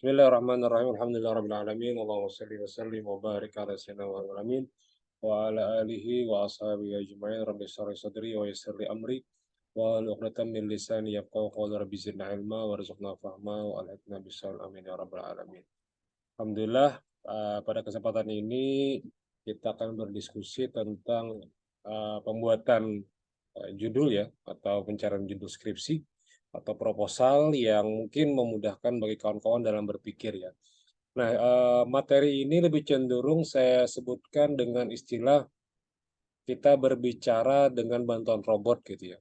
Bismillahirrahmanirrahim. Alhamdulillahirabbil alamin. Allahumma shalli wa sallim wa barik ala sayyidina Muhammadin amin. Wa ala alihi wa ashabihi ajma'in. Rabbi shrah li sadri wa yassir li amri wa hlul 'uqdatam min lisani yafqahu qawli. Rabbi zidna ilma warzuqna fahma wa alhiqna bis-shalihin amin ya rabbal alamin. Alhamdulillah, pada kesempatan ini kita akan berdiskusi tentang pembuatan judul ya, atau pencarian judul skripsi atau proposal yang mungkin memudahkan bagi kawan-kawan dalam berpikir ya. Nah, materi ini lebih cenderung saya sebutkan dengan istilah kita berbicara dengan bantuan robot gitu ya.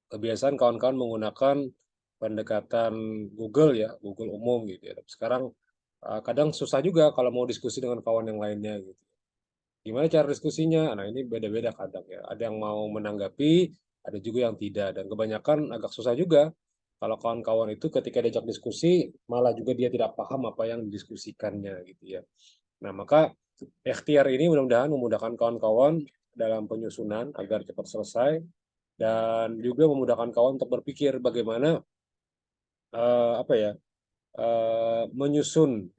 Kebiasaan kawan-kawan menggunakan pendekatan Google ya, Google umum gitu ya. Tapi sekarang kadang susah juga kalau mau diskusi dengan kawan yang lainnya gitu. Gimana cara diskusinya? Nah, ini beda-beda kadang ya. Ada yang mau menanggapi, ada juga yang tidak. Dan kebanyakan agak susah juga kalau kawan-kawan itu ketika diajak diskusi, malah juga dia tidak paham apa yang didiskusikannya gitu ya. Nah, maka ikhtiar ini mudah-mudahan memudahkan kawan-kawan dalam penyusunan agar cepat selesai dan juga memudahkan kawan untuk berpikir bagaimana apa ya menyusun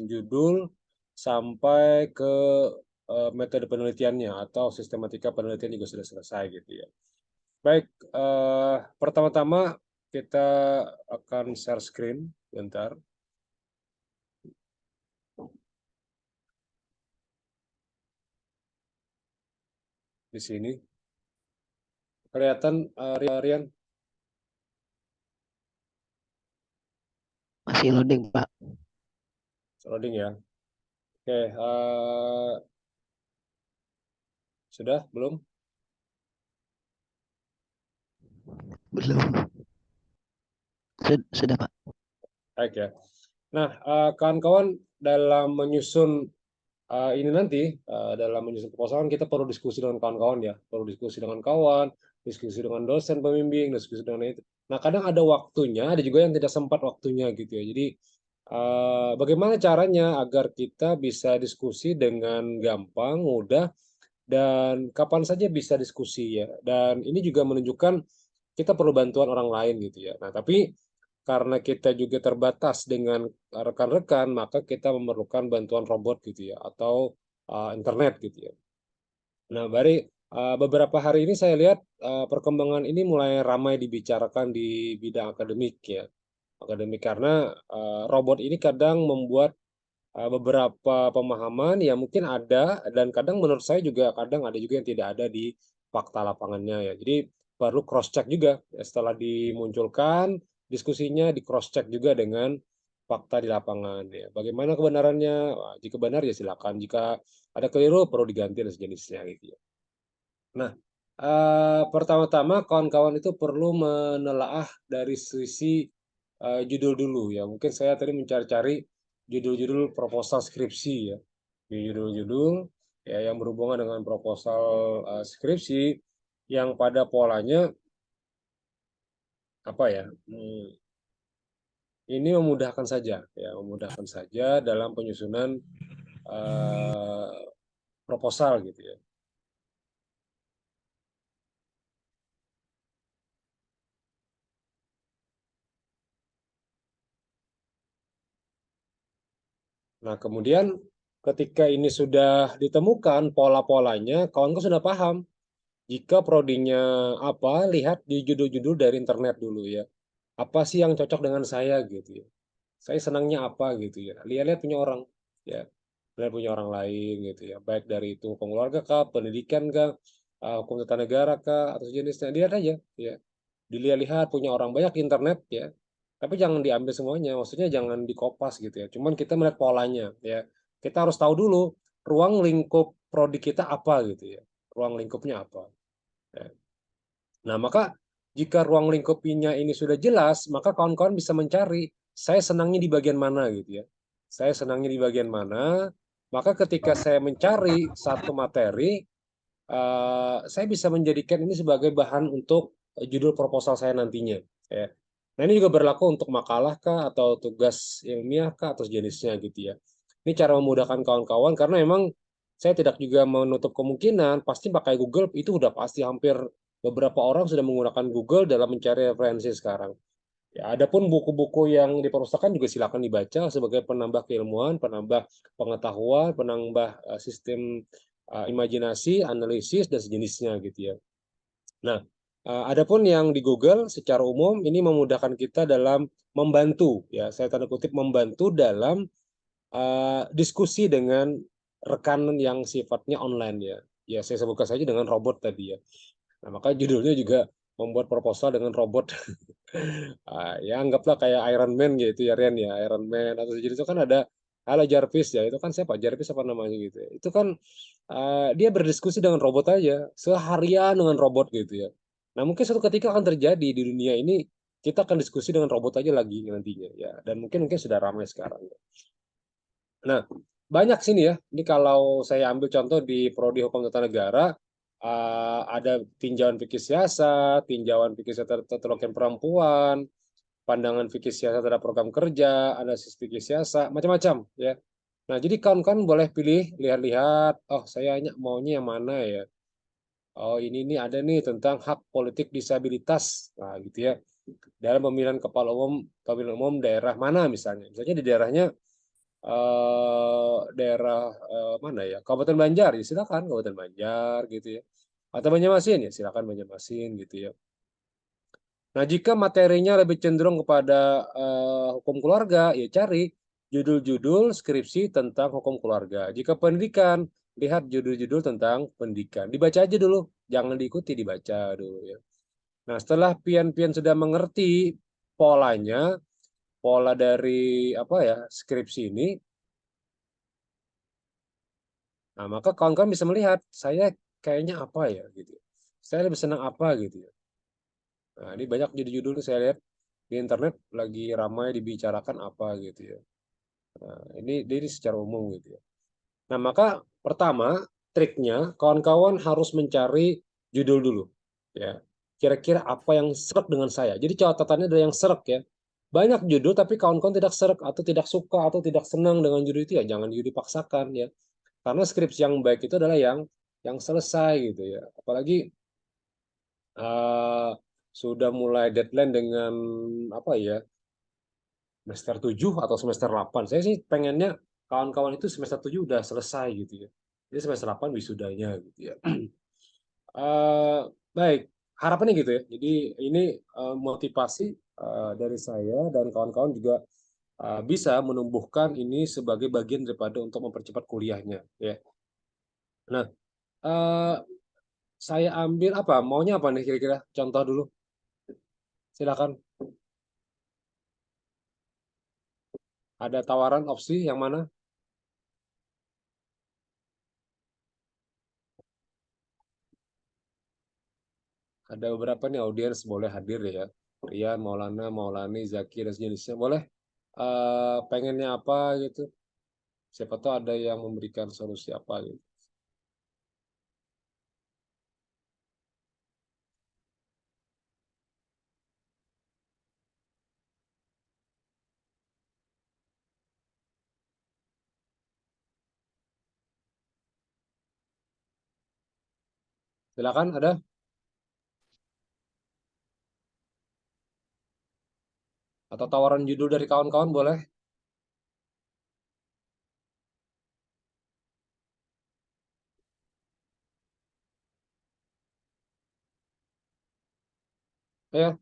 judul sampai ke metode penelitiannya atau sistematika penelitian juga sudah selesai gitu ya. Baik, pertama-tama kita akan share screen bentar. Di sini kelihatan Rian? Masih loading, Pak. Loading ya. Oke, sudah belum? Belum. Sudah, Pak. Baik ya. Nah, kawan-kawan dalam menyusun ini nanti dalam menyusun proposal kita perlu diskusi dengan kawan-kawan ya, perlu diskusi dengan kawan, diskusi dengan dosen pembimbing, diskusi dengan itu. Nah, kadang ada waktunya, ada juga yang tidak sempat waktunya gitu ya. Jadi bagaimana caranya agar kita bisa diskusi dengan gampang, mudah, dan kapan saja bisa diskusi ya. Dan ini juga menunjukkan kita perlu bantuan orang lain gitu ya. Nah, tapi karena kita juga terbatas dengan rekan-rekan, maka kita memerlukan bantuan robot gitu ya, atau internet gitu ya. Nah, beberapa hari ini saya lihat perkembangan ini mulai ramai dibicarakan di bidang akademik ya. Akademik karena robot ini kadang membuat beberapa pemahaman yang mungkin ada dan kadang menurut saya juga kadang ada juga yang tidak ada di fakta lapangannya ya. Jadi perlu cross check juga ya, setelah dimunculkan diskusinya di cross check juga dengan fakta di lapangan ya. Bagaimana kebenarannya? Wah, jika benar ya silakan. Jika ada keliru perlu diganti dan sejenisnya gitu ya. Nah, pertama-tama kawan-kawan itu perlu menelaah dari sisi judul dulu ya. Mungkin saya tadi mencari-cari judul-judul proposal skripsi ya. Di judul-judul ya yang berhubungan dengan proposal skripsi yang pada polanya apa ya? Ini memudahkan saja ya, memudahkan saja dalam penyusunan proposal gitu ya. Nah, kemudian ketika ini sudah ditemukan pola-polanya, kawan-kawan sudah paham. Jika prodinya apa, lihat di judul-judul dari internet dulu ya. Apa sih yang cocok dengan saya gitu ya. Saya senangnya apa gitu ya. Lihat-lihat punya orang ya. Lihat punya orang lain gitu ya. Baik dari itu hukum keluarga kah, pendidikan kah, hukum tata negara kah, atau jenisnya. Lihat aja ya. Dilihat-lihat punya orang banyak di internet ya. Tapi jangan diambil semuanya, maksudnya jangan dikopas gitu ya. Cuman kita melihat polanya ya. Kita harus tahu dulu ruang lingkup prodi kita apa gitu ya. Ruang lingkupnya apa. Ya. Nah, maka jika ruang lingkupnya ini sudah jelas, maka kawan-kawan bisa mencari saya senangnya di bagian mana gitu ya. Saya senangnya di bagian mana, maka ketika saya mencari satu materi, saya bisa menjadikan ini sebagai bahan untuk judul proposal saya nantinya. Ya. Nah, ini juga berlaku untuk makalah kah, atau tugas ilmiah kah, atau jenisnya gitu ya. Ini cara memudahkan kawan-kawan, karena memang saya tidak juga menutup kemungkinan, pasti pakai Google, itu udah pasti hampir beberapa orang sudah menggunakan Google dalam mencari referensi sekarang. Ya, adapun buku-buku yang di perpustakaan juga silakan dibaca sebagai penambah keilmuan, penambah pengetahuan, penambah sistem imajinasi, analisis dan sejenisnya gitu ya. Nah, adapun yang di Google secara umum ini memudahkan kita dalam membantu ya, saya tanda kutip membantu dalam diskusi dengan rekan yang sifatnya online ya. Ya, saya sebutkan saja dengan robot tadi ya. Nah, maka judulnya juga membuat proposal dengan robot. Ya anggaplah kayak Iron Man gitu ya Ren ya, Iron Man atau sejenis itu kan ada halo Jarvis ya, itu kan siapa? Jarvis apa namanya gitu ya. Itu kan dia berdiskusi dengan robot aja, seharian dengan robot gitu ya. Nah, mungkin suatu ketika akan terjadi di dunia ini kita akan diskusi dengan robot aja lagi nantinya ya. Dan mungkin sudah ramai sekarang. Nah, banyak sini ya. Ini kalau saya ambil contoh di Prodi Hukum Tata Negara, ada tinjauan fikih siasat, tinjauan fikih siasat terkait perempuan, pandangan fikih siasat terhadap program kerja, analisis fikih siasat, macam-macam ya. Nah, jadi kawan-kawan boleh pilih, lihat-lihat, oh saya maunya yang mana ya. Oh, ini ada nih tentang hak politik disabilitas. Nah, gitu ya. Dalam pemilihan umum daerah mana misalnya. Misalnya di daerahnya daerah mana ya? Kabupaten Banjar, ya silakan Kabupaten Banjar gitu ya. Atau Banjarmasin ya silakan Banjarmasin gitu ya. Nah, jika materinya lebih cenderung kepada hukum keluarga, ya cari judul-judul skripsi tentang hukum keluarga. Jika pendidikan, lihat judul-judul tentang pendidikan. Dibaca aja dulu, jangan diikuti, dibaca dulu ya. Nah, setelah pian-pian sudah mengerti polanya, pola dari apa ya skripsi ini, nah maka kawan-kawan bisa melihat saya kayaknya apa ya gitu. Saya lebih senang apa gitu ya. Nah, ini banyak judul-judul saya lihat di internet lagi ramai dibicarakan apa gitu ya. Nah, ini secara umum gitu ya. Nah, maka pertama triknya kawan-kawan harus mencari judul dulu ya. Kira-kira apa yang serak dengan saya. Jadi catatannya ada yang serak ya. Banyak judul tapi kawan-kawan tidak serak atau tidak suka atau tidak senang dengan judul itu ya jangan dipaksakan ya. Karena skripsi yang baik itu adalah yang selesai gitu ya. Apalagi uh, sudah mulai deadline dengan apa ya semester 7 atau semester 8. Saya sih pengennya kawan-kawan itu semester 7 udah selesai gitu ya. Jadi semester 8 wisudanya gitu ya. Baik, harapannya gitu ya. Jadi ini motivasi dari saya dan kawan-kawan juga bisa menumbuhkan ini sebagai bagian daripada untuk mempercepat kuliahnya ya. Nah, eh, saya ambil apa? Maunya apa nih kira-kira? Contoh dulu. Silakan. Ada tawaran opsi yang mana? Ada beberapa nih audiens boleh hadir ya. Rian, Maulana, Maulani, Zaki dan sejenisnya boleh. Pengennya apa gitu? Siapa tahu ada yang memberikan solusi apa gitu. Silakan ada atau tawaran judul dari kawan-kawan boleh. Ya,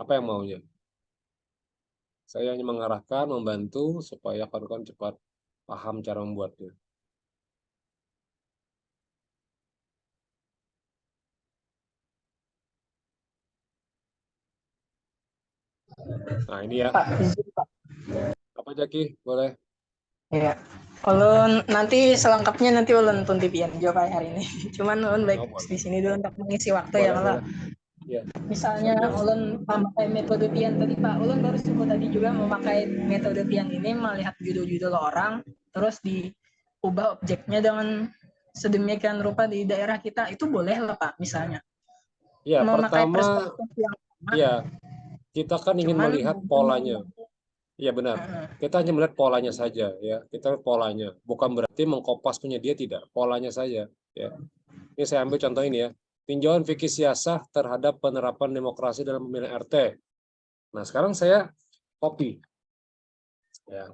apa yang maunya? Saya hanya mengarahkan, membantu supaya kawan-kawan cepat paham cara membuatnya. Nah, ini ya. Pak, izin Pak. Apa Jaki? Boleh. Ya. Ulun nanti selengkapnya nanti ulun tuntipian jawab hari ini. Cuman ulun baik Oh, boleh. di sini dulu untuk mengisi waktu ya Boleh, kalau boleh. Ya. misalnya Siap, Jaki. ulun memakai metode pian tadi Pak, ulun baru sebut tadi juga memakai metode pian ini melihat judul-judul orang terus diubah objeknya dengan sedemikian rupa di daerah kita itu boleh lah Pak misalnya. Ya, Memakai pertama perspektif yang sama, ya kita kan ingin cuman melihat polanya. Iya benar. Kita hanya melihat polanya saja ya. Kita lihat polanya. Bukan berarti mengkopas punya dia tidak. Polanya saja ya. Ini saya ambil contoh ini ya. Tinjauan fikih siasah terhadap penerapan demokrasi dalam pemilihan RT. Nah, sekarang saya copy. Ya.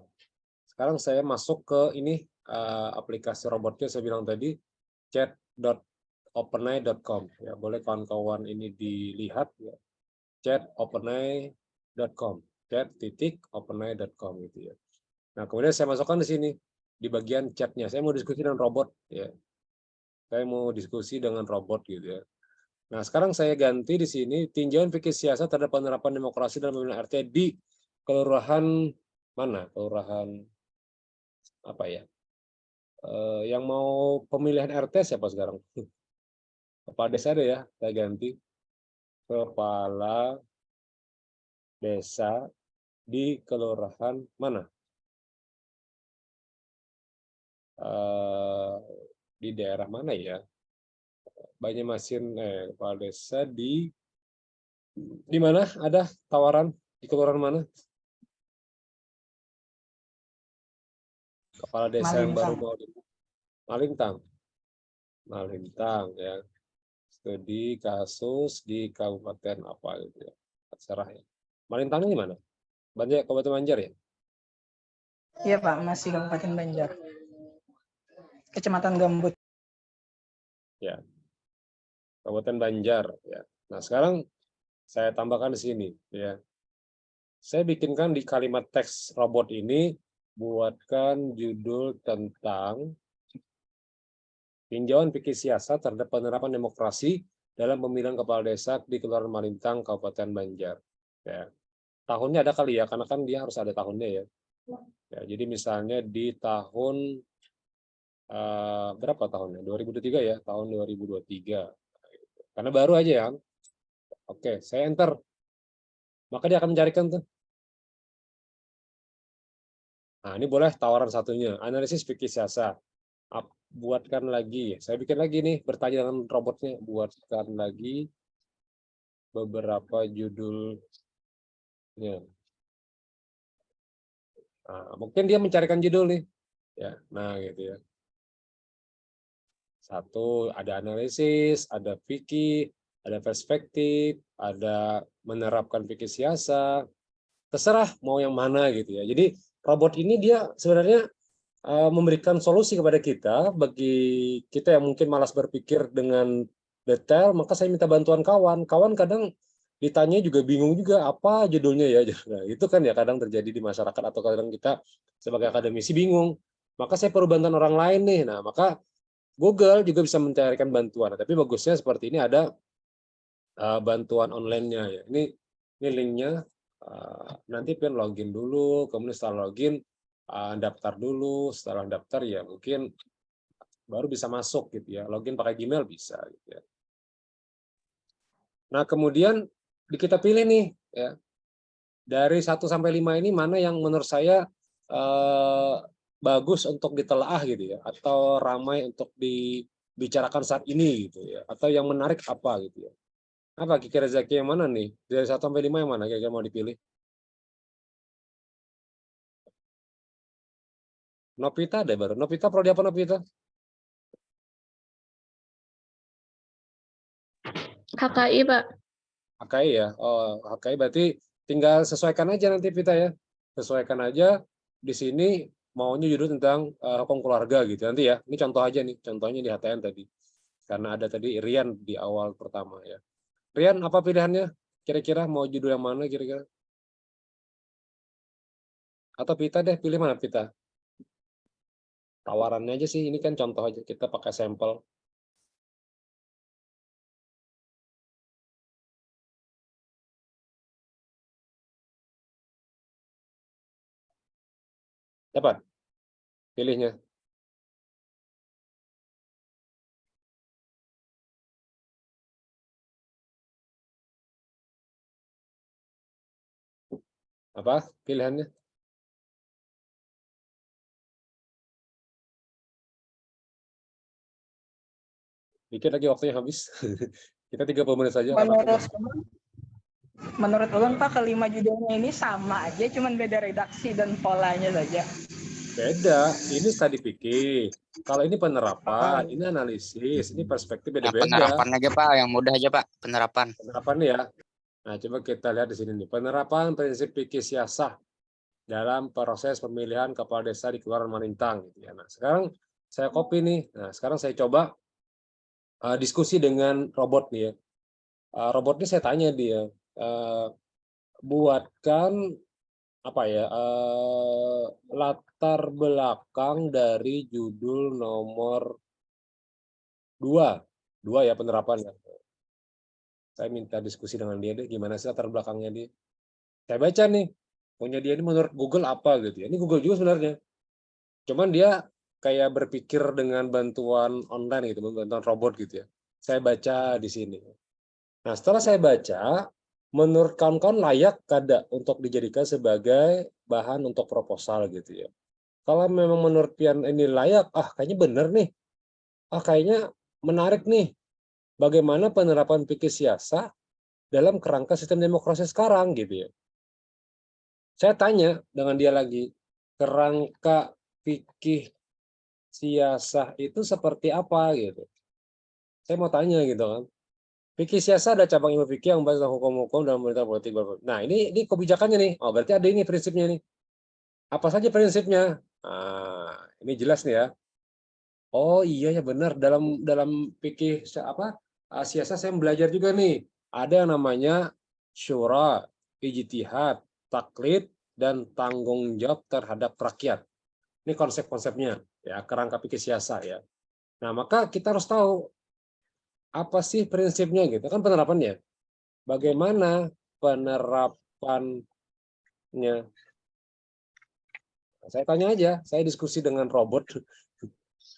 Sekarang saya masuk ke ini aplikasi robotnya saya bilang tadi chat.openai.com. Ya, boleh kawan-kawan ini dilihat ya. chat.openai.com. chat.openai.com gitu ya. Nah, kemudian saya masukkan di sini di bagian chatnya. Saya mau diskusi dengan robot ya. Saya mau diskusi dengan robot gitu ya. Nah, sekarang saya ganti di sini tinjauan fikih siasat terhadap penerapan demokrasi dalam pemilihan RT di kelurahan mana? Kelurahan apa ya? Yang mau pemilihan RT siapa sekarang? Kepala desa ada ya, saya ganti. Kepala desa di kelurahan mana? Di daerah mana ya? Banyumasin, kepala desa di mana? Ada tawaran di kelurahan mana? Kepala desa yang baru mau di Malintang. Malintang ya. Studi kasus di kabupaten apa gitu ya. Terserah ya. Malintangnya di mana? Kabupaten Banjar ya? Iya Pak, masih Kabupaten Banjar. Kecamatan Gambut. Ya. Kabupaten Banjar ya. Nah, sekarang saya tambahkan di sini ya. Saya bikinkan di kalimat teks robot ini buatkan judul tentang tinjauan fikih siasat terhadap penerapan demokrasi dalam pemilihan kepala desa di Kelurahan Malintang, Kabupaten Banjar. Ya. Tahunnya ada kali ya, karena kan dia harus ada tahunnya ya. Ya, jadi misalnya di tahun berapa tahunnya? 2023 ya, tahun 2023. Karena baru aja ya. Oke, saya enter. Maka dia akan mencarikan tuh. Nah, ini boleh tawaran satunya, analisis fikih siasat. Buatkan lagi, saya bikin lagi nih, bertanya dengan robotnya, buatkan lagi beberapa judulnya. Nah, mungkin dia mencarikan judul nih, ya. Nah, gitu ya. Satu, ada analisis, ada fikih, ada perspektif, ada menerapkan fikih siasat. Terserah mau yang mana gitu ya. Jadi robot ini dia sebenarnya memberikan solusi kepada kita, bagi kita yang mungkin malas berpikir dengan detail, maka saya minta bantuan kawan. Kawan kadang ditanya juga bingung juga apa judulnya ya. Nah, itu kan ya kadang terjadi di masyarakat atau kadang kita sebagai akademisi bingung. Maka saya perlu bantuan orang lain nih. Nah, maka Google juga bisa mencarikan bantuan. Nah, tapi bagusnya seperti ini ada bantuan online-nya ya. Ini linknya. Nanti pengen login dulu, kemudian setelah login daftar dulu, setelah daftar ya mungkin baru bisa masuk gitu ya. Login pakai Gmail bisa gitu ya. Nah, kemudian kita pilih nih ya. Dari 1 sampai 5 ini mana yang menurut saya bagus untuk ditelaah gitu ya, atau ramai untuk dibicarakan saat ini gitu ya, atau yang menarik apa gitu ya. Apa kira-kira Zaki yang mana nih? Dari 1 sampai 5 yang mana kira-kira mau dipilih? Novita ada baru. Novita prodi apa Novita? HKI, Pak. HKI ya. Oh, HKI berarti tinggal sesuaikan aja nanti Vita ya. Sesuaikan aja di sini maunya judul tentang hukum keluarga gitu nanti ya. Ini contoh aja nih, contohnya di HTN tadi. Karena ada tadi Rian di awal pertama ya. Rian apa pilihannya? Kira-kira mau judul yang mana kira-kira? Atau Vita deh, pilih mana Vita? Tawarannya aja sih, ini kan contoh aja, kita pakai sampel. Dapat pilihnya. Apa pilihannya? Dikit lagi waktunya habis. Kita 30 menit saja. Menurut Ulun Pak, kelima judulnya ini sama aja, cuman beda redaksi dan polanya saja. Beda, ini studi fikih. Kalau ini penerapan, ini analisis, ini perspektif Nah, beda-beda. penerapan aja Pak, yang mudah aja Pak, penerapan. Penerapan ya. Nah, coba kita lihat di sini nih. Penerapan prinsip fikih siasah dalam proses pemilihan kepala desa di Kelurahan Malintang. Gitu ya. Nah, sekarang saya copy nih. Nah, sekarang saya coba diskusi dengan robot nih ya. Robot ini saya tanya dia, buatkan apa ya, latar belakang dari judul nomor 2 ya penerapannya. Saya minta diskusi dengan dia deh, gimana sih latar belakangnya dia. Saya baca nih, punya dia ini menurut Google apa gitu ya. Ini Google juga sebenarnya. Cuman dia kayak berpikir dengan bantuan online gitu, bantuan robot gitu ya. Saya baca di sini. Nah, setelah saya baca, menurut kawan-kawan layak kada untuk dijadikan sebagai bahan untuk proposal gitu ya. Kalau memang menurut Pian ini layak, kayaknya bener nih. Kayaknya menarik nih. Bagaimana penerapan fikih siasah dalam kerangka sistem demokrasi sekarang gitu ya. Saya tanya dengan dia lagi, kerangka fikih siasah itu seperti apa gitu. Saya mau tanya gitu kan. Fikih siasah ada cabang ilmu fikih yang membahas tentang hukum-hukum dan pemerintah politik. Nah, ini kebijakannya nih. Oh, berarti ada ini prinsipnya nih. Apa saja prinsipnya? Nah, ini jelas nih ya. Oh iya ya benar, dalam fikih apa siasat saya belajar juga nih. Ada yang namanya syura, ijtihad, taklid, dan tanggung jawab terhadap rakyat. Ini konsep-konsepnya ya, kerangka fikih siasat ya. Nah, maka kita harus tahu apa sih prinsipnya gitu kan penerapannya. Bagaimana penerapannya? Saya tanya aja, saya diskusi dengan robot.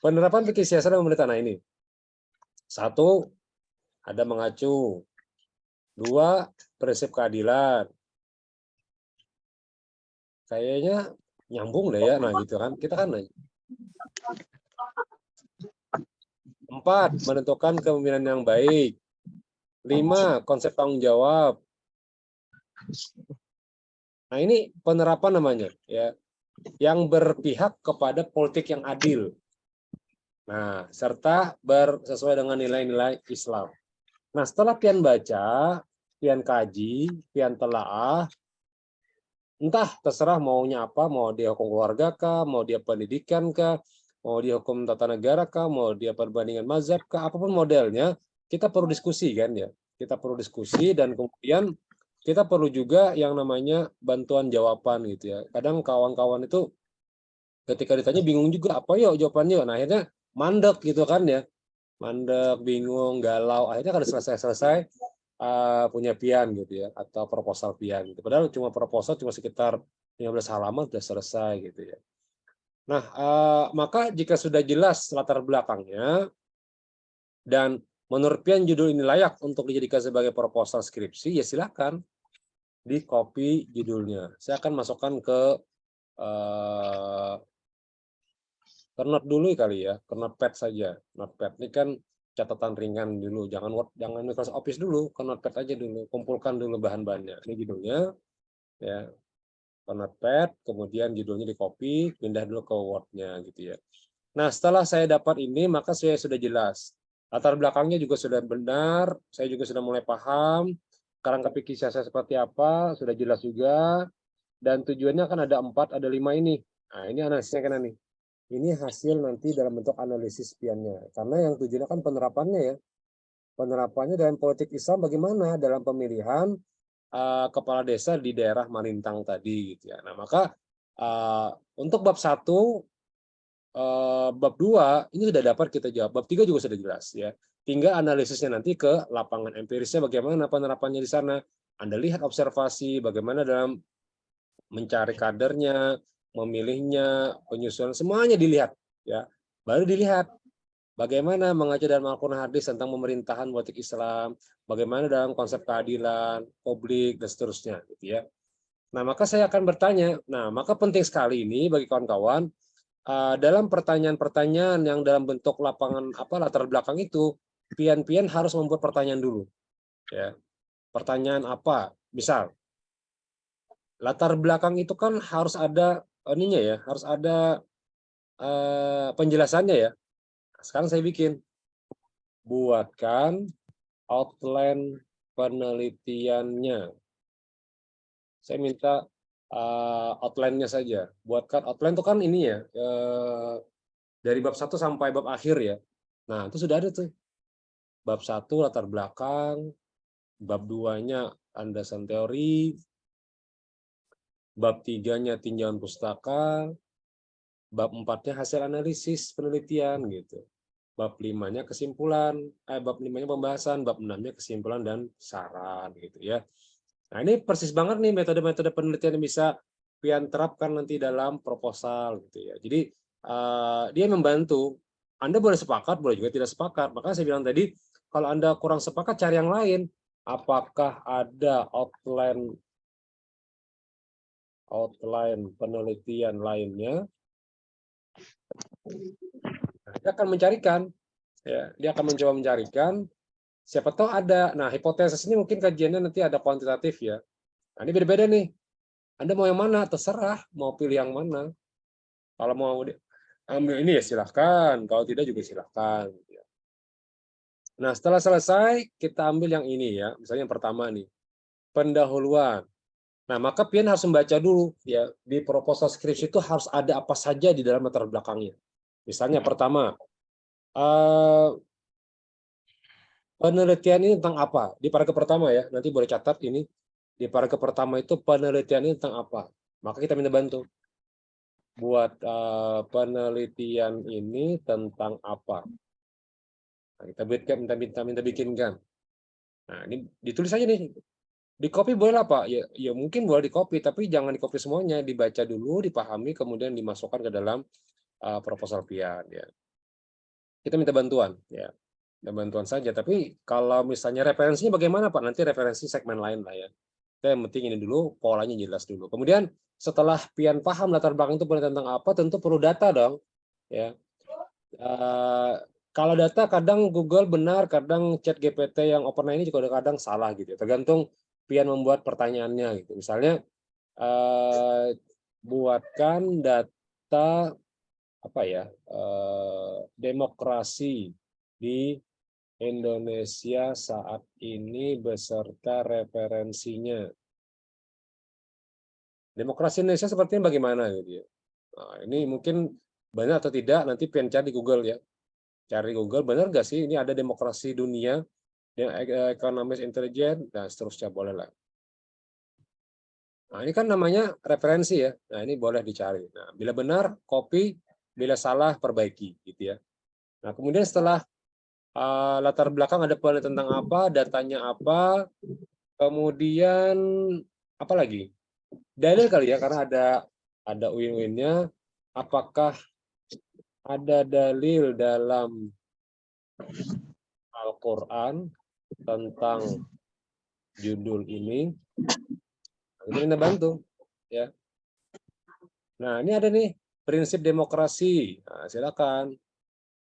Penerapan fikih siasat dan pemerintah. Nah ini. 1, ada mengacu. 2, prinsip keadilan. Kayaknya nyambung deh ya, nah gitu kan. Kita kan 4, menentukan kepemimpinan yang baik. 5, konsep tanggung jawab. Nah ini penerapan namanya ya, yang berpihak kepada politik yang adil. Nah, serta sesuai dengan nilai-nilai Islam. Nah, setelah pian baca, pian kaji, pian telaah, entah terserah maunya apa, mau dia hukum keluarga kah, mau dia pendidikan kah, mau dia hukum tata negara kah, mau dia perbandingan mazhab kah, apapun modelnya, kita perlu diskusi kan ya. Kita perlu diskusi dan kemudian kita perlu juga yang namanya bantuan jawaban gitu ya. Kadang kawan-kawan itu ketika ditanya bingung juga apa yuk jawabannya. Nah, akhirnya mandek gitu kan ya. Mandek, bingung, galau. Akhirnya kalau selesai punya pian gitu ya, atau proposal pian gitu. Padahal cuma proposal cuma sekitar 15 halaman sudah selesai gitu ya. Nah, maka jika sudah jelas latar belakangnya dan menurut pian judul ini layak untuk dijadikan sebagai proposal skripsi, ya silakan di copy judulnya. Saya akan masukkan ke Note dulu kali ya, ke Notepad saja. Notepad ini kan catatan ringan dulu, jangan Microsoft Office dulu, ke Notepad aja dulu, kumpulkan dulu bahan-bahannya. Ini judulnya, ya, ke Notepad, kemudian judulnya di copy, pindah dulu ke Word-nya gitu ya. Nah, setelah saya dapat ini, maka saya sudah jelas. Latar belakangnya juga sudah benar, saya juga sudah mulai paham, kerangka fikih saya seperti apa, sudah jelas juga, dan tujuannya kan ada 4, ada 5 ini. Nah, ini analisisnya kan nih. Ini hasil nanti dalam bentuk analisis piannya. Karena yang tujuannya kan penerapannya ya. Penerapannya dalam politik Islam bagaimana dalam pemilihan kepala desa di daerah Malintang tadi gitu ya. Nah, maka untuk bab 1, bab 2 ini sudah dapat kita jawab. Bab 3 juga sudah jelas ya. Tinggal analisisnya nanti ke lapangan empirisnya bagaimana penerapannya di sana. Anda lihat observasi bagaimana dalam mencari kadernya, memilihnya, penyusunan semuanya dilihat ya. Baru dilihat bagaimana mengacu dalam Al-Qur'an hadis tentang pemerintahan politik Islam, bagaimana dalam konsep keadilan publik dan seterusnya gitu ya. Nah, maka saya akan bertanya. Nah, maka penting sekali ini bagi kawan-kawan dalam pertanyaan-pertanyaan yang dalam bentuk lapangan latar belakang itu, pian-pian harus membuat pertanyaan dulu ya. Pertanyaan apa? Misal latar belakang itu kan harus ada ininya ya, harus ada penjelasannya ya. Sekarang saya bikin, buatkan outline penelitiannya. Saya minta outline-nya saja. Buatkan outline itu kan ini ya, dari bab 1 sampai bab akhir ya. Nah, itu sudah ada tuh. Bab 1 latar belakang, bab 2-nya landasan teori, bab 3-nya tinjauan pustaka, bab 4-nya hasil analisis penelitian gitu. Bab 5-nya kesimpulan, bab 5-nya pembahasan, bab 6-nya kesimpulan dan saran gitu ya. Nah, ini persis banget nih metode-metode penelitian yang bisa Pian terapkan nanti dalam proposal gitu ya. Jadi dia membantu. Anda boleh sepakat, boleh juga tidak sepakat. Makanya saya bilang tadi, kalau Anda kurang sepakat cari yang lain. Apakah ada outline penelitian lainnya? Nah, dia akan mencarikan, ya, dia akan mencoba mencarikan. Siapa tahu ada. Nah, hipotesis ini mungkin kajiannya nanti ada kuantitatif ya. Nah, ini beda-beda nih. Anda mau yang mana? Terserah, mau pilih yang mana. Kalau mau ambil ini ya silahkan, kalau tidak juga silahkan. Nah, setelah selesai, kita ambil yang ini ya. Misalnya yang pertama nih, pendahuluan. Nah, maka Pian harus membaca dulu ya, di proposal skripsi itu harus ada apa saja di dalam latar belakangnya. Misalnya pertama, penelitian ini tentang apa? Di paragraf pertama ya, nanti boleh catat ini. Di paragraf pertama itu penelitian ini tentang apa? Maka kita minta bantu. Buat penelitian ini tentang apa? Nah, kita minta bikinkan. Nah, ini ditulis aja nih. Di copy boleh lah Pak. Ya mungkin boleh di copy, tapi jangan di copy semuanya. Dibaca dulu, dipahami, kemudian dimasukkan ke dalam proposal Pian. Ya. Kita minta bantuan. Ya. Minta bantuan saja. Tapi kalau misalnya referensinya bagaimana Pak? Nanti referensi segmen lain lah ya. Kita yang penting ini dulu, polanya jelas dulu. Kemudian setelah Pian paham latar belakang itu penelitian tentang apa, tentu perlu data dong. Ya. Kalau data kadang Google benar, kadang ChatGPT yang OpenAI ini juga kadang salah gitu. Tergantung Pian membuat pertanyaannya gitu. Misalnya buatkan data apa ya, demokrasi di Indonesia saat ini beserta referensinya. Demokrasi Indonesia sepertinya bagaimana gitu ya. Nah, ini mungkin benar atau tidak nanti Pian cari di Google ya. Cari Google, benar nggak sih ini ada demokrasi dunia, ekonomis intelijen, dan seterusnya boleh lah. Nah, ini kan namanya referensi ya. Nah, ini boleh dicari. Nah, bila benar, copy, bila salah, perbaiki. Gitu ya. Nah, kemudian setelah latar belakang ada penelitian tentang apa, datanya apa, kemudian apa lagi? Dalil kali ya, karena ada win-winnya. Apakah ada dalil dalam Al-Quran tentang judul ini? Kita minta bantu, ya. Nah, ini ada nih prinsip demokrasi. Nah, silakan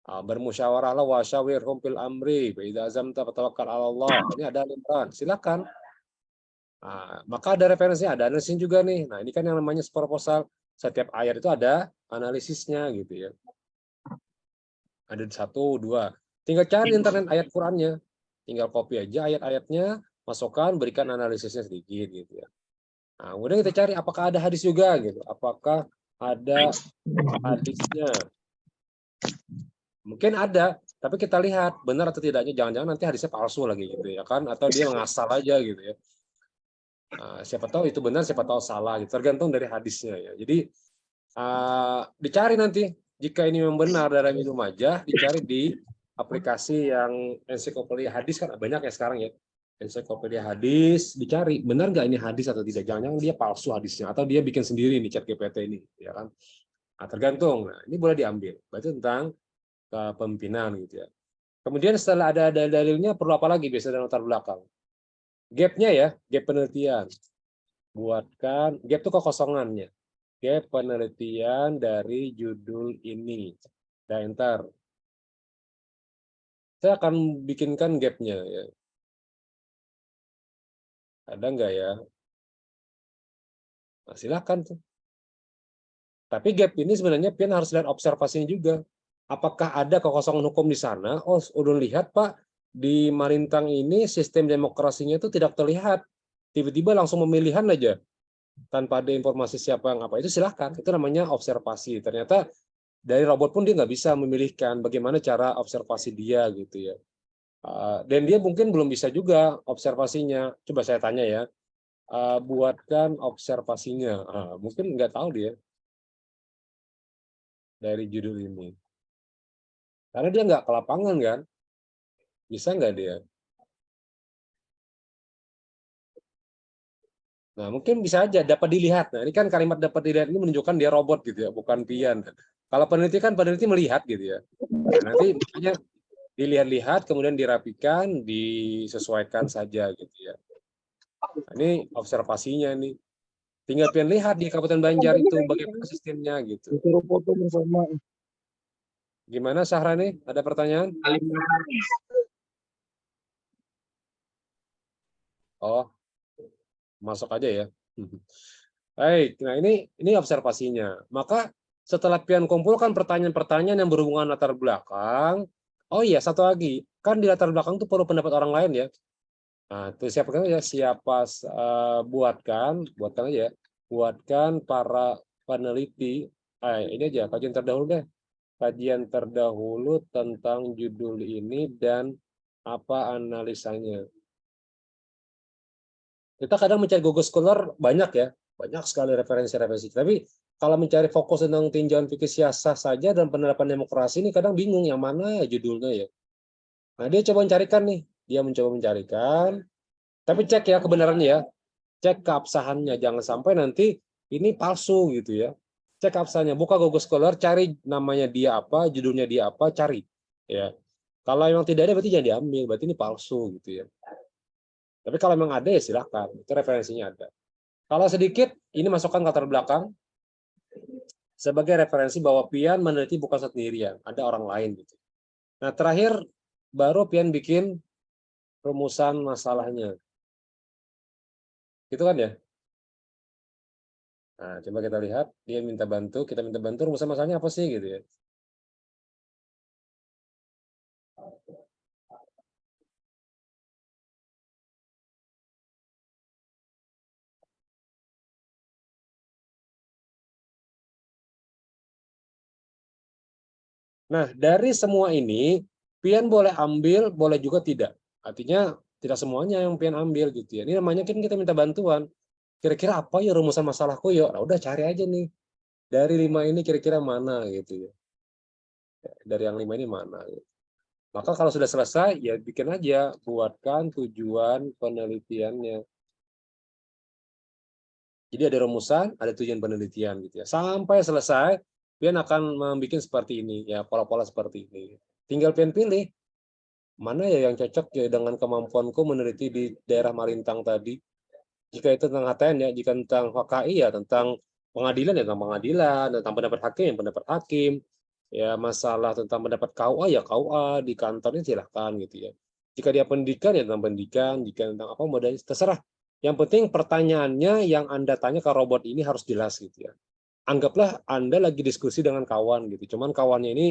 bermusyawarahlah wa syawirhum fil amri fa idza azamta fatawakkal 'ala Allah. Ini ada Al-Imran. Silakan. Nah, maka ada referensinya, ada analisisnya juga nih. Nah, ini kan yang namanya proposal. Setiap ayat itu ada analisisnya gitu ya. Ada 1, 2. Tinggal cari internet ayat Qurannya. Tinggal copy aja ayat-ayatnya, masukkan, berikan analisisnya sedikit gitu ya. Nah, kemudian kita cari apakah ada hadis juga gitu. Apakah ada hadisnya? Mungkin ada, tapi kita lihat benar atau tidaknya. Jangan-jangan nanti hadisnya palsu lagi gitu ya kan, atau dia mengasal aja gitu ya. Nah, siapa tahu itu benar, siapa tahu salah gitu. Tergantung dari hadisnya ya. Jadi dicari nanti jika ini memang benar dari Ibnu Majah, dicari di aplikasi yang ensiklopedia hadis kan banyak ya sekarang ya. Ensiklopedia hadis, dicari benar nggak ini hadis atau tidak. Jangan-jangan dia palsu hadisnya atau dia bikin sendiri nih ChatGPT ini ya kan. Nah, tergantung. Nah, ini boleh diambil. Berarti tentang kepemimpinan gitu ya. Kemudian setelah ada dalilnya perlu apa lagi biasanya dalam latar belakang? Gap-nya ya, gap penelitian. Buatkan gap itu kekosongannya. Gap penelitian dari judul ini. Dan enter. Saya akan bikinkan gap-nya ya. Ada nggak ya? Nah, silakan tuh. Tapi gap ini sebenarnya Pian harus lihat observasinya juga. Apakah ada kekosongan hukum di sana? Oh, udah lihat Pak, di Marintang ini sistem demokrasinya itu tidak terlihat. Tiba-tiba langsung pemilihan aja tanpa ada informasi siapa yang apa. Itu silahkan. Itu namanya observasi. Ternyata dari robot pun dia nggak bisa memilihkan bagaimana cara observasi dia gitu ya. Dan dia mungkin belum bisa juga observasinya. Coba saya tanya ya, buatkan observasinya. Mungkin nggak tahu dia dari judul ini. Karena dia nggak ke lapangan kan. Bisa nggak dia? Nah, mungkin bisa aja dapat dilihat. Nah, ini kan kalimat dapat dilihat ini menunjukkan dia robot gitu ya, bukan pian. Kalau peneliti kan peneliti melihat gitu ya. Nah, nanti makanya dilihat-lihat, kemudian dirapikan, disesuaikan saja gitu ya. Nah, ini observasinya nih. Tinggal pian lihat di Kabupaten Banjar itu bagaimana sistemnya gitu. Disuruh foto bersama. Gimana Sahrani? Ada pertanyaan? Oh, masuk aja ya. Baik, nah ini observasinya. Maka setelah pian kumpulkan pertanyaan-pertanyaan yang berhubungan latar belakang, oh iya satu lagi, kan di latar belakang itu perlu pendapat orang lain ya. Nah, itu siapkan aja buatkan aja, buatkan para peneliti. Ini aja kajian terdahulu deh. Kajian terdahulu tentang judul ini dan apa analisanya. Kita kadang mencari Google Scholar banyak ya, banyak sekali referensi-referensi. Tapi kalau mencari fokus tentang tinjauan fikih siasah saja dan penerapan demokrasi ini kadang bingung yang mana ya judulnya ya. Nah dia coba mencarikan nih, dia mencoba mencarikan. Tapi cek ya kebenarannya ya, cek keabsahannya, jangan sampai nanti ini palsu gitu ya. Cek keabsahannya, buka Google Scholar, cari namanya dia apa, judulnya dia apa, cari. Ya, kalau memang tidak ada berarti jangan diambil, berarti ini palsu gitu ya. Tapi kalau memang ada ya silahkan, itu referensinya ada. Kalau sedikit, ini masukkan latar belakang sebagai referensi bahwa pian meneliti bukan sendirian, ada orang lain gitu. Nah terakhir baru pian bikin rumusan masalahnya, gitu kan ya? Nah coba kita lihat, dia minta bantu, kita minta bantu rumusan masalahnya apa sih gitu ya? Nah dari semua ini, pian boleh ambil, boleh juga tidak. Artinya tidak semuanya yang pian ambil gitu ya. Ini namanya kan kita minta bantuan. Kira-kira apa ya rumusan masalahku yuk? Nah udah cari aja nih. Dari 5 ini kira-kira mana gitu ya. Dari yang 5 ini mana. Maka kalau sudah selesai, ya bikin aja, buatkan tujuan penelitiannya. Jadi ada rumusan, ada tujuan penelitian gitu ya. Sampai selesai, pian akan membuat seperti ini ya, pola-pola seperti ini. Tinggal pian pilih mana ya yang cocok ya dengan kemampuanku meneliti di daerah Marintang tadi. Jika itu tentang HTN ya, jika tentang HKI ya tentang pengadilan ya tentang pengadilan, tentang pendapat hakim ya pendapat hakim. Ya masalah tentang pendapat KUA ya KUA di kantornya silahkan gitu ya. Jika dia pendidikan ya tentang pendidikan, jika tentang apa modalnya terserah. Yang penting pertanyaannya yang Anda tanya ke robot ini harus jelas gitu ya. Anggaplah Anda lagi diskusi dengan kawan gitu. Cuman kawannya ini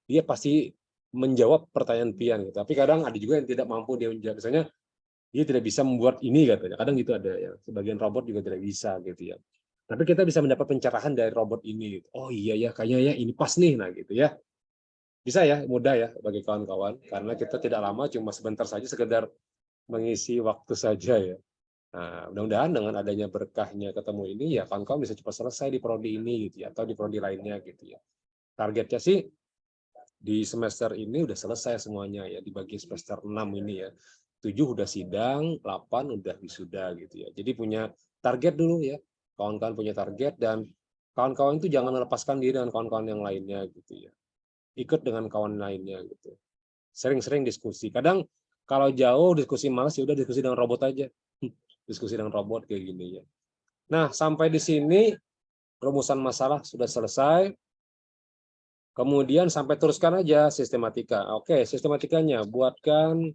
dia pasti menjawab pertanyaan pian gitu. Tapi kadang ada juga yang tidak mampu dia menjawab. Misalnya dia tidak bisa membuat ini katanya. Kadang gitu ada ya. Sebagian robot juga tidak bisa gitu ya. Tapi kita bisa mendapat pencerahan dari robot ini. Oh iya ya, kayaknya ya ini pas nih, nah gitu ya. Bisa ya, mudah ya bagi kawan-kawan. Karena kita tidak lama, cuma sebentar saja sekedar mengisi waktu saja ya. Nah, mudah-mudahan dengan adanya berkahnya ketemu ini ya kawan-kawan bisa cepat selesai di prodi ini gitu ya, atau di prodi lainnya gitu ya. Targetnya sih di semester ini udah selesai semuanya ya, dibagi semester 6 ini ya. 7 udah sidang, 8 udah wisuda gitu ya. Jadi punya target dulu ya. Kawan-kawan punya target dan kawan-kawan itu jangan melepaskan diri dengan kawan-kawan yang lainnya gitu ya. Ikut dengan kawan lainnya gitu. Sering-sering diskusi. Kadang kalau jauh diskusi malas ya udah diskusi dengan robot aja. Diskusi dengan robot kayak gini ya. Nah, sampai di sini rumusan masalah sudah selesai. Kemudian sampai teruskan aja sistematika. Oke, sistematikanya buatkan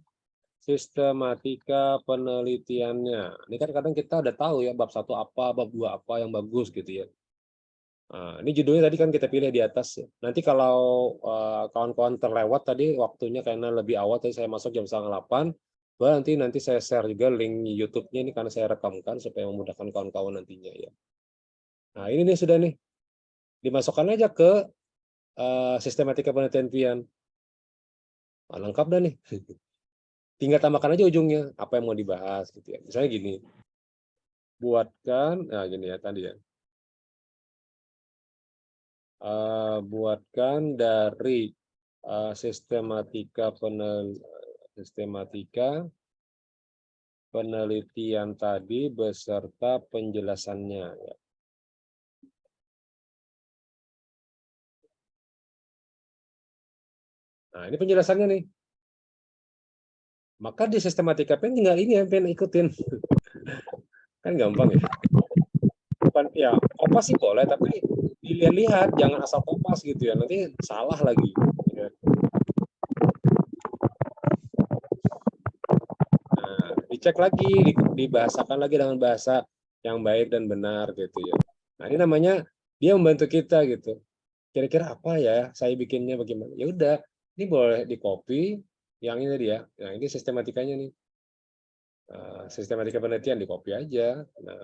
sistematika penelitiannya. Ini kan kadang kita udah tahu ya bab 1 apa, bab 2 apa yang bagus gitu ya. Nah, ini judulnya tadi kan kita pilih di atas ya. Nanti kalau kawan-kawan terlewat tadi waktunya karena lebih awal tadi saya masuk jam 7:30, baru nanti saya share juga link YouTube-nya ini karena saya rekamkan supaya memudahkan kawan-kawan nantinya ya. Nah, ini nih sudah nih. Dimasukkan aja ke sistematika penelitian pian. Nah, lengkap dah nih. Tinggal tambahkan aja ujungnya apa yang mau dibahas gitu ya. Misalnya gini. Buatkan gini ya tadi ya. Buatkan dari sistematika penelitian tadi beserta penjelasannya. Ya. Nah, ini penjelasannya nih. Maka di sistematika pen tinggal ini yang pengen ikutin. Kan gampang ya. Bukan ya, kopas sih boleh, tapi dilihat-lihat, jangan asal kopas gitu ya. Nanti salah lagi. Ya. Nah, dicek lagi, dibahasakan lagi dengan bahasa yang baik dan benar gitu ya. Nah, ini namanya dia membantu kita gitu. Kira-kira apa ya saya bikinnya bagaimana? Ya udah, ini boleh di copy yang ini dia. Nah, ini sistematikanya nih. Sistematika penelitian di copy aja. Nah,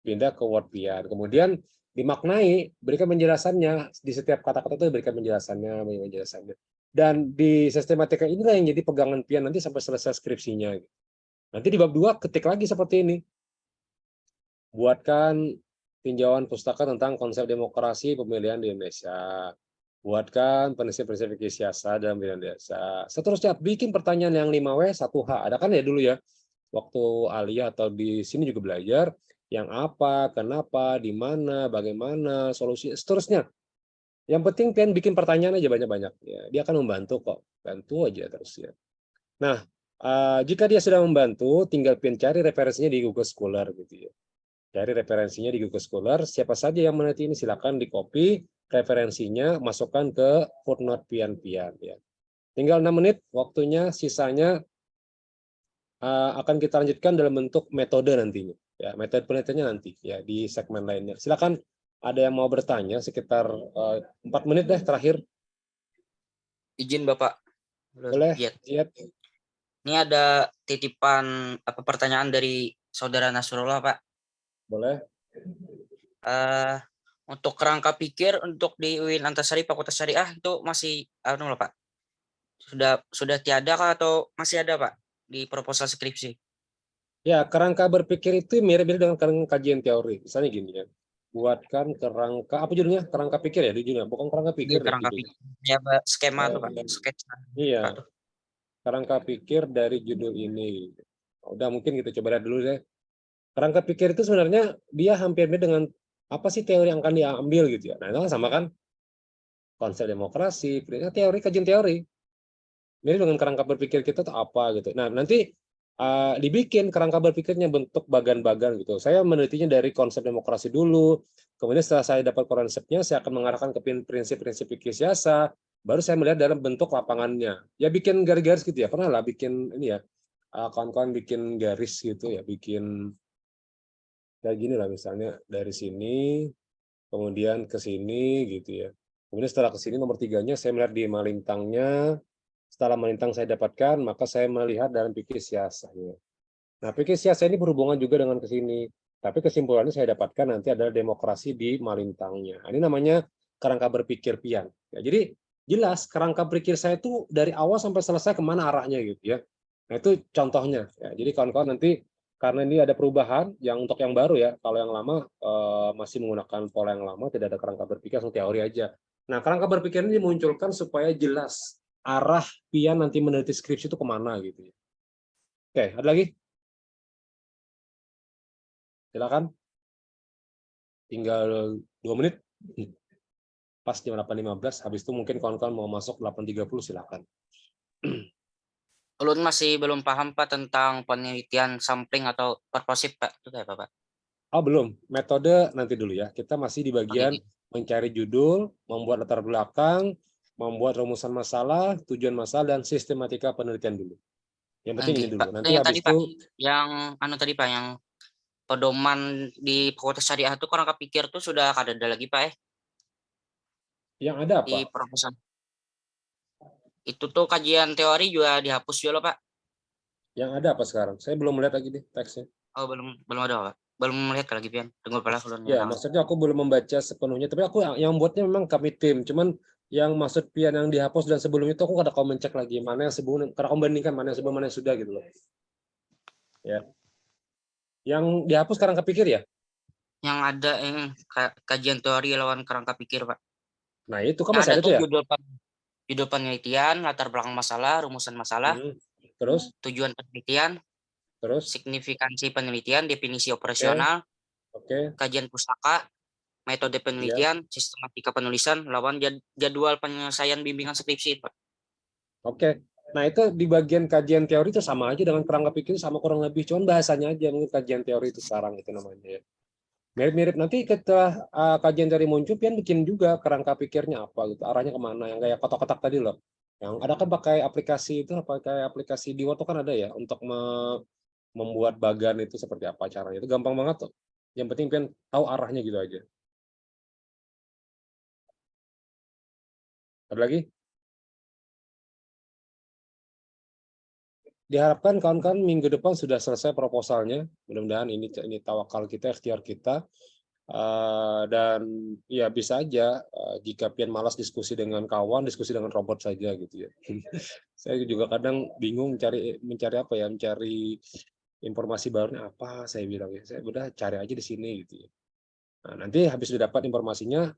pindah ke Word Pian. Kemudian dimaknai, berikan penjelasannya di setiap kata-kata itu berikan penjelasannya. Dan di sistematika inilah yang jadi pegangan Pian nanti sampai selesai skripsinya. Nanti di bab 2 ketik lagi seperti ini. Buatkan tinjauan pustaka tentang konsep demokrasi pemilihan di Indonesia. Buatkan prinsip-prinsip fikih siasat dalam bidang desa. Seterusnya bikin pertanyaan yang 5W 1H. Ada kan ya dulu ya waktu aliyah atau di sini juga belajar yang apa, kenapa, di mana, bagaimana, solusi, seterusnya. Yang penting kan bikin pertanyaan aja banyak-banyak. Ya, dia akan membantu kok, bantu aja terus ya. Nah, jika dia sudah membantu, tinggal cari referensinya di Google Scholar gitu ya. Cari referensinya di Google Scholar. Siapa saja yang meneliti ini silakan di copy referensinya, masukkan ke footnote pian-pian ya. Tinggal 6 menit waktunya, sisanya akan kita lanjutkan dalam bentuk metode nantinya. Ya, metode penelitiannya nanti ya di segmen lainnya. Silakan ada yang mau bertanya sekitar 4 menit deh terakhir. Izin Bapak. Boleh. Iya. Ini ada titipan pertanyaan dari Saudara Nasrullah, Pak. Boleh. Untuk kerangka pikir untuk di UIN Antasari Fakultas Syariah itu masih Pak? Sudah tiada kah atau masih ada, Pak, di proposal skripsi? Ya, kerangka berpikir itu mirip-mirip dengan kerangka kajian teori. Misalnya gini ya. Buatkan kerangka apa judulnya? Kerangka pikir ya judulnya, bukan kerangka pikir. Kerangka pikir. Ya, skema tuh, Pak. Sketsa. Iya. Kerangka pikir dari judul ini. Udah mungkin kita coba lihat dulu deh. Kerangka pikir itu sebenarnya dia hampir mirip dengan apa sih teori yang akan diambil gitu ya. Nah, itu sama kan konsep demokrasi, teori, kajian teori. Mirip dengan kerangka berpikir kita tuh apa gitu. Nah, nanti dibikin kerangka berpikirnya bentuk bagan-bagan gitu. Saya menelitinya dari konsep demokrasi dulu. Kemudian setelah saya dapat konsepnya, saya akan mengarahkan ke prinsip-prinsip fikih siasat. Baru saya melihat dalam bentuk lapangannya. Ya bikin garis-garis gitu ya. Pernah lah bikin ini ya. Kawan-kawan bikin garis gitu ya. Bikin kayak gini lah misalnya dari sini, kemudian ke sini gitu ya. Kemudian setelah ke sini nomor 3-nya saya melihat di malintangnya. Setelah melintang saya dapatkan, maka saya melihat dalam fikih siasatnya. Nah, fikih siasat ini berhubungan juga dengan ke sini. Tapi kesimpulannya saya dapatkan nanti adalah demokrasi di malintangnya. Ini namanya kerangka berpikir pian. Ya, jadi jelas kerangka berpikir saya itu dari awal sampai selesai kemana arahnya gitu ya. Nah, itu contohnya. Ya, jadi kawan-kawan nanti karena ini ada perubahan yang untuk yang baru ya. Kalau yang lama masih menggunakan pola yang lama, tidak ada kerangka berpikir, langsung teori aja. Nah, kerangka berpikir ini dimunculkan supaya jelas arah pian nanti meneliti skripsi itu kemana gitu ya. Oke, ada lagi? Silakan. Tinggal 2 menit. Pas jam 8.15, habis itu mungkin kawan-kawan mau masuk 8.30 silakan. Ulun masih belum paham, Pak, tentang penelitian sampling atau purposive, Pak. Itu kayak apa, Pak? Oh, belum. Metode nanti dulu ya. Kita masih di bagian mencari judul, membuat latar belakang, membuat rumusan masalah, tujuan masalah, dan sistematika penelitian dulu. Yang penting ini dulu. Pak. Nanti Yang habis tadi, itu Pak, yang tadi, Pak, yang pedoman di Fakultas Syariah itu kurang kepikir tuh sudah kada ada lagi Pak Yang ada apa? di proposal. Itu tuh kajian teori juga dihapus juga loh Pak. Yang ada apa sekarang? Saya belum melihat lagi deh teksnya. Oh belum ada Pak. Belum melihat lagi Pian. Tunggu pala kalau Ya, maksudnya aku belum membaca sepenuhnya. Tapi aku yang buatnya memang kami tim. Cuman yang maksud pian yang dihapus dan sebelum itu aku kada komen cek lagi mana yang sebelum, karena aku bandingkan mana yang sebelum mana yang sudah gitu loh. Ya. Yang dihapus sekarang kepikir ya? yang ada kajian teori lawan kerangka pikir Pak. Nah, itu kan Nah, masih ada ada tuh tuh ya? judul penelitian, latar belakang masalah, rumusan masalah, Terus, tujuan penelitian, terus, signifikansi penelitian, definisi oke, operasional, oke, kajian pustaka, metode penelitian, sistematika penulisan, lawan jadwal penyelesaian bimbingan skripsi Pak. oke. Nah, itu di bagian kajian teori itu sama aja dengan kerangka pikir, sama kurang lebih. Cuman bahasanya aja mungkin kajian teori itu sekarang itu namanya ya. Mirip-mirip nanti setelah kajian teori muncul, pian bikin juga kerangka pikirnya apa gitu, arahnya kemana, yang kayak kotak-kotak tadi loh. Yang ada kan pakai aplikasi itu, pakai aplikasi di Word kan ada ya untuk membuat bagan itu seperti apa caranya. Itu gampang banget tuh. Yang penting pian tahu arahnya gitu aja. Ada lagi? Diharapkan kawan-kawan minggu depan sudah selesai proposalnya. Mudah-mudahan ini tawakal kita, ikhtiar kita. Dan ya bisa aja jika pian malas diskusi dengan kawan, diskusi dengan robot saja gitu ya. Saya juga kadang bingung mencari apa ya, mencari informasi barunya apa, saya bilang ya. Saya udah cari aja di sini gitu ya. Nah, nanti habis didapat informasinya,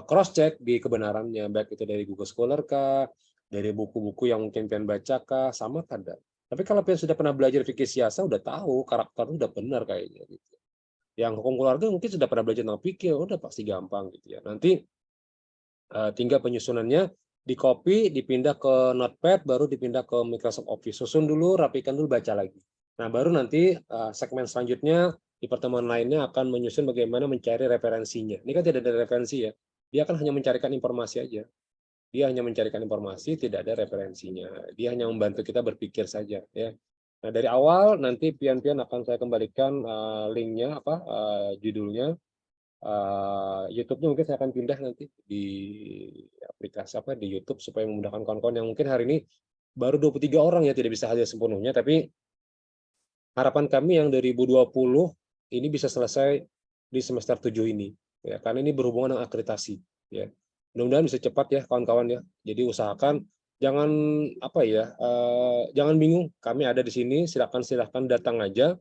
cross check di kebenarannya, baik itu dari Google Scholar kah, dari buku-buku yang mungkin pian baca kah, sama kada. Tapi kalau pian sudah pernah belajar fikih siasa, udah tahu karakter udah benar kayaknya gitu. Yang hukum keluarga mungkin sudah pernah belajar tentang fikih, udah pasti gampang gitu ya. Nanti tinggal penyusunannya, di copy, dipindah ke Notepad, baru dipindah ke Microsoft Office. Susun dulu, rapikan dulu, baca lagi. Nah, baru nanti segmen selanjutnya di pertemuan lainnya akan menyusun bagaimana mencari referensinya. Ini kan tidak ada referensi ya. Dia akan hanya mencarikan informasi aja. Dia hanya mencarikan informasi, tidak ada referensinya. Dia hanya membantu kita berpikir saja ya. Nah, dari awal nanti pian-pian akan saya kembalikan linknya judulnya, YouTube-nya mungkin saya akan pindah nanti di aplikasi di YouTube supaya memudahkan kawan-kawan yang mungkin hari ini baru 23 orang ya tidak bisa hadir sepenuhnya, tapi harapan kami yang 2020 ini bisa selesai di semester 7 ini ya, karena ini berhubungan dengan akreditasi ya. Mudah-mudahan bisa cepat ya kawan-kawan ya. Jadi usahakan jangan jangan bingung, kami ada di sini, silahkan datang aja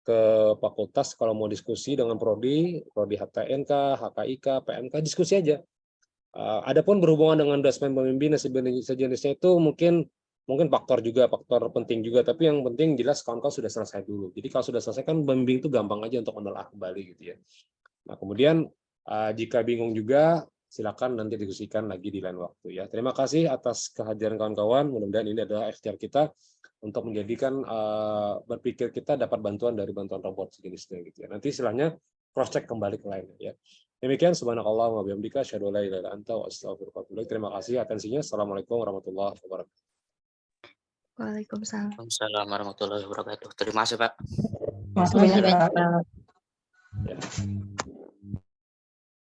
ke fakultas kalau mau diskusi dengan prodi HTNK, HKIK, PMK, diskusi aja. Adapun berhubungan dengan dasmen pemimpin dan sejenisnya itu mungkin faktor penting juga, tapi yang penting jelas kawan-kawan sudah selesai dulu. Jadi kalau sudah selesai kan pembimbing itu gampang aja untuk menelaah kembali gitu ya. Nah, kemudian jika bingung juga silakan nanti diskusikan lagi di lain waktu ya. Terima kasih atas kehadiran kawan-kawan. Mudah-mudahan ini adalah ikhtiar kita untuk menjadikan berpikir kita dapat bantuan dari bantuan robot sejenisnya gitu ya. Nanti istilahnya cross check kembali ke lainnya ya. Demikian, subhanakallah wa bihamdika asyhadu an la ilaha illa anta wa astaghfiruka wa atubu ilaik. Terima kasih atensinya. Assalamualaikum warahmatullahi wabarakatuh. Waalaikumsalam. Waalaikumsalam warahmatullahi wabarakatuh. Terima kasih Pak. Masuk banyak, Pak. Ya.